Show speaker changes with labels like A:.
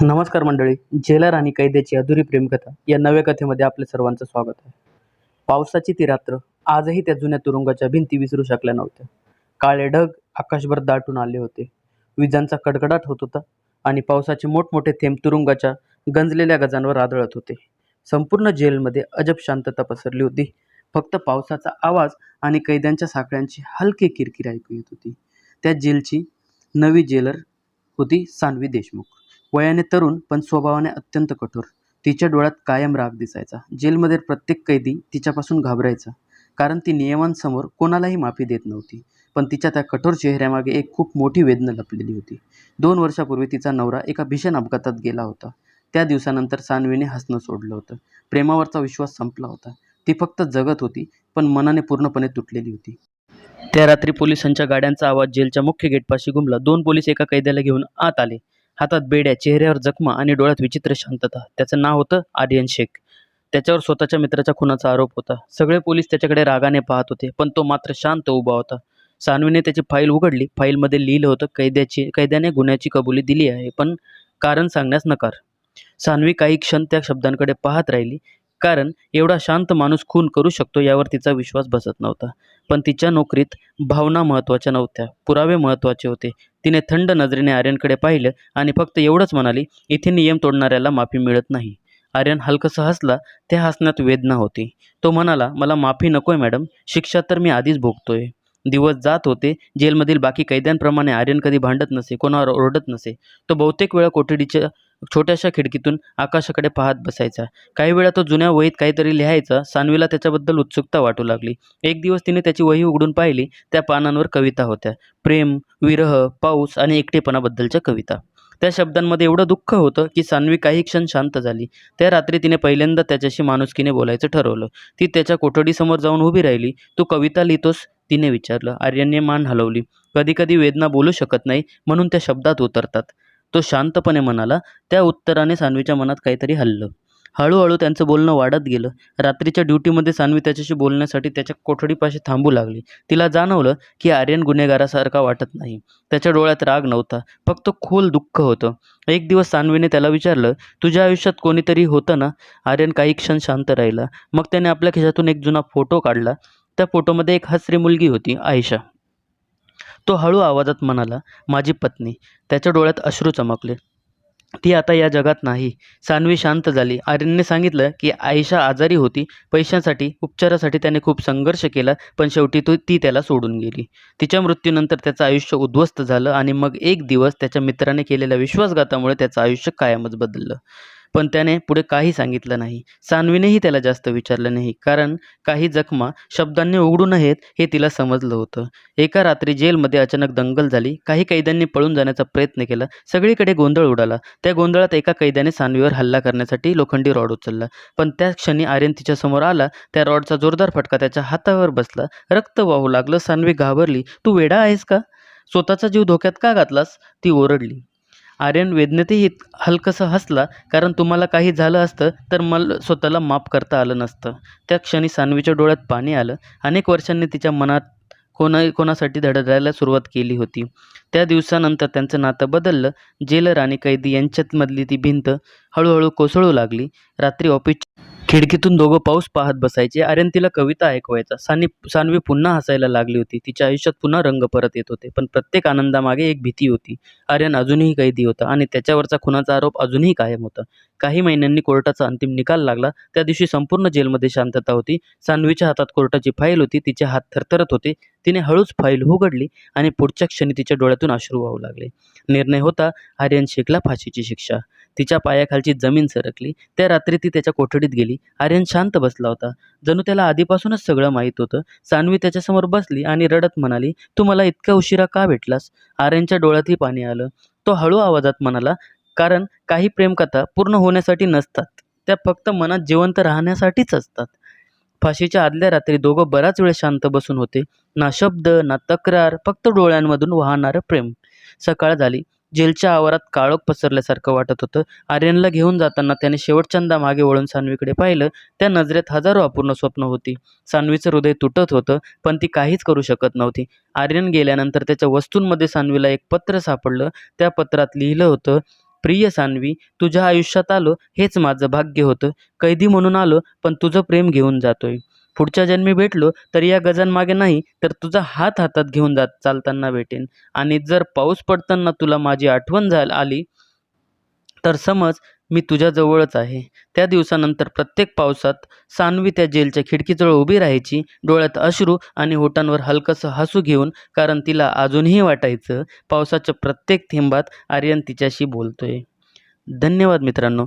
A: नमस्कार मंडळी. जेलर आणि कैद्याची अधुरी प्रेमकथा या नव्या कथेमध्ये आपल्या सर्वांचं स्वागत आहे. पावसाची ती रात्र आजही त्या जुन्या तुरुंगाच्या भिंती विसरू शकल्या नव्हत्या. काळे ढग आकाशभर दाटून आले होते. विजांचा कडकडाट होत होता आणि पावसाचे मोठमोठे थेंब तुरुंगाच्या गंजलेल्या गजांवर आदळत होते. संपूर्ण जेलमध्ये अजब शांतता पसरली होती. फक्त पावसाचा आवाज आणि कैद्यांच्या साखळ्यांची हलकी किरकिर ऐकू येत होती. त्या जेलची नवी जेलर होती सान्वी देशमुख. वयाने तरुण पण स्वभावाने अत्यंत कठोर. तिच्या डोळ्यात कायम राग दिसायचा. जेलमध्ये प्रत्येक कैदी तिच्यापासून घाबरायचा, कारण ती नियमांसमोर कोणालाही माफी देत नव्हती. पण तिच्या त्या कठोर चेहऱ्यामागे एक खूप मोठी वेदना लपलेली होती. 2 वर्षापूर्वी तिचा नवरा एका भीषण अपघातात गेला होता. त्या दिवसानंतर सान्वीने हसणं सोडलं होतं. प्रेमावरचा विश्वास संपला होता. ती फक्त जगत होती, पण मनाने पूर्णपणे तुटलेली होती. त्या रात्री पोलिसांच्या गाड्यांचा आवाज जेलच्या मुख्य गेटपाशी घुमला. 2 पोलीस एका कैद्याला घेऊन आत आले. हातात बेड्या, चेहऱ्यावर जखमा आणि डोळ्यात विचित्र शांतता. त्याचं नाव होतं आर्यन शेख. त्याच्यावर स्वतःच्या मित्राच्या खुनाचा आरोप होता. सगळे पोलीस त्याच्याकडे रागाने पाहत होते, पण तो मात्र शांत उभा होता. सान्वीने त्याची फाईल उघडली. फाईलमध्ये लिहिलं होतं, कैद्याने गुन्ह्याची कबुली दिली आहे, पण कारण सांगण्यास नकार. सान्वी काही क्षण त्या शब्दांकडे पाहत राहिली, कारण एवढा शांत माणूस खून करू शकतो यावर तिचा विश्वास बसत नव्हता. पण तिच्या नोकरीत भावना महत्त्वाच्या नव्हत्या, पुरावे महत्त्वाचे होते. तिने थंड नजरेने आर्यनकडे पाहिलं आणि फक्त एवढंच म्हणाली, इथे नियम तोडणाऱ्याला माफी मिळत नाही. आर्यन हलकंसं हसला. त्या हसण्यात वेदना होती. तो म्हणाला, मला माफी नकोय मॅडम, शिक्षा तर मी आधीच भोगतोय. दिवस जात होते. जेलमधील बाकी कैद्यांप्रमाणे आर्यन कधी भांडत नसे, कोणावर ओरडत नसे. तो बहुतेक वेळा कोठडीच्या छोट्याशा खिडकीतून आकाशाकडे पाहत बसायचा. काही वेळा तो जुन्या वहीत काहीतरी लिहायचा. सान्वीला त्याच्याबद्दल उत्सुकता वाटू लागली. एक दिवस तिने त्याची वही उघडून पाहिली. त्या पानांवर कविता होत्या. प्रेम, विरह, पाऊस आणि एकटेपणाबद्दलच्या कविता. त्या शब्दांमध्ये एवढं दुःख होतं की सान्वी काही क्षण शांत झाली. त्या रात्री तिने पहिल्यांदा त्याच्याशी माणुसकीने बोलायचं ठरवलं. ती त्याच्या कोठडीसमोर जाऊन उभी राहिली. तू कविता लिहितोस? तिने विचारलं. आर्यनने मान हलवली. कधी कधी वेदना बोलू शकत नाही, म्हणून त्या शब्दात उतरतात, तो शांतपणे म्हणाला. त्या उत्तराने सान्वीच्या मनात काहीतरी हललं. हळूहळू त्यांचं बोलणं वाढत गेलं. रात्रीच्या ड्युटीमध्ये सान्वी त्याच्याशी बोलण्यासाठी त्याच्या कोठडीपाशी थांबू लागली. तिला जाणवलं की आर्यन गुन्हेगारासारखा वाटत नाही. त्याच्या डोळ्यात राग नव्हता, फक्त खोल दुःख होतं. एक दिवस सान्वीने त्याला विचारलं, तुझ्या आयुष्यात कोणीतरी होतं ना? आर्यन काही क्षण शांत राहिला. मग त्याने आपल्या खिशातून एक जुना फोटो काढला. त्या फोटोमध्ये एक हसरी मुलगी होती, आयशा. तो हळू आवाजात म्हणाला, माझी पत्नी. त्याच्या डोळ्यात अश्रू चमकले. ती आता या जगात नाही. सान्वी शांत झाली. आर्यनने सांगितलं की आयशा आजारी होती. पैशांसाठी, उपचारासाठी त्याने खूप संघर्ष केला, पण शेवटी ती त्याला सोडून गेली. तिच्या मृत्यूनंतर त्याचं आयुष्य उद्ध्वस्त झालं आणि मग एक दिवस त्याच्या मित्राने केलेल्या विश्वासघातामुळे त्याचं आयुष्य कायमच बदललं. पण त्याने पुढे काही सांगितलं नाही. सान्वीनेही त्याला जास्त विचारलं नाही, कारण काही जखमा शब्दांनी उघडू नयेत हे तिला समजलं होतं. एका रात्री जेलमध्ये अचानक दंगल झाली. काही कैद्यांनी पळून जाण्याचा प्रयत्न केला. सगळीकडे गोंधळ उडाला. त्या गोंधळात एका कैद्याने सान्वीवर हल्ला करण्यासाठी लोखंडी रॉड उचलला. पण त्या क्षणी आर्यन तिच्यासमोर आला. त्या रॉडचा जोरदार फटका त्याच्या हातावर बसला. रक्त वाहू लागलं. सान्वी घाबरली. तू वेडा आहेस का? स्वतःचा जीव धोक्यात का घातलास? ती ओरडली. आर्यन वेदनेतही हलकंसं हसला, कारण तुम्हाला काही झालं असतं तर मला स्वतःला माफ करता आलं नसतं. त्या क्षणी सान्वीच्या डोळ्यात पाणी आलं. अनेक वर्षांनी तिच्या मनात कोणासाठी धडधायला सुरुवात केली होती. त्या दिवसानंतर त्यांचं नातं बदललं. जेलर आणि कैदी यांच्यातमधली ती भिंत हळूहळू कोसळू लागली. रात्री ऑफिस खिडकीतून दोघं पाऊस पाहत बसायचे. आर्यन तिला कविता ऐकवायचा. सान्वी पुन्हा हसायला लागली होती. तिच्या आयुष्यात पुन्हा रंग परत येत होते. पण प्रत्येक आनंदामागे एक भीती होती. आर्यन अजूनही कैदी होता आणि त्याच्यावरचा खुनाचा आरोप अजूनही कायम होता. काही महिन्यांनी कोर्टाचा अंतिम निकाल लागला. त्या दिवशी संपूर्ण जेलमध्ये शांतता होती. सान्वीच्या हातात कोर्टाची फाईल होती. तिचे हात थरथरत होते. तिने हळूच फाईल उघडली आणि पुढच्या क्षणी तिच्या डोळ्यातून अश्रू वाहू लागले. निर्णय होता, आर्यन शेखला फाशीची शिक्षा. तिच्या पायाखालची जमीन सरकली. त्या रात्री ती त्याच्या कोठडीत गेली. आर्यन शांत बसला होता. जणू त्याला आधीपासूनच सगळं माहीत होतं. सान्वी त्याच्यासमोर बसली आणि रडत म्हणाली, तू मला इतक्या उशिरा का भेटलास? आर्यनच्या डोळ्यातही पाणी आलं. तो हळू आवाजात म्हणाला, कारण काही प्रेमकथा पूर्ण होण्यासाठी नसतात, त्या फक्त मनात जिवंत राहण्यासाठीच असतात. फाशीच्या आदल्या रात्री दोघं बराच वेळ शांत बसून होते. ना शब्द, ना तक्रार, फक्त डोळ्यांमधून वाहणारं प्रेम. सकाळ झाली. जेलच्या आवारात काळोख पसरल्यासारखं वाटत होतं. आर्यनला घेऊन जाताना त्याने शेवटच्यांदा मागे वळून सान्वीकडे पाहिलं. त्या नजरेत हजारो अपूर्ण स्वप्न होती. सान्वीचं हृदय तुटत होतं, पण ती काहीच करू शकत नव्हती. आर्यन गेल्यानंतर त्याच्या वस्तूंमध्ये सान्वीला एक पत्र सापडलं. त्या पत्रात लिहिलं होतं, प्रिय सान्वी, तुझ्या आयुष्यात आलो हेच माझं भाग्य होतं. कैदी म्हणून आलो, पण तुझं प्रेम घेऊन जातोय. पुढच्या जन्मी भेटलो तर या गजांमागे नाही, तर तुझा हात हातात घेऊन चालताना भेटेन. आणि जर पाऊस पडताना तुला माझी आठवण आली तर समज मी तुझ्याजवळच आहे. त्या दिवसानंतर प्रत्येक पावसात सान्वी त्या जेलच्या खिडकीजवळ उभी राहायची, डोळ्यात अश्रू आणि ओठांवर हलकंसं हसू घेऊन, कारण तिला अजूनही वाटायचं पावसाच्या प्रत्येक थेंबात आर्यन तिच्याशी बोलतोय. धन्यवाद मित्रांनो.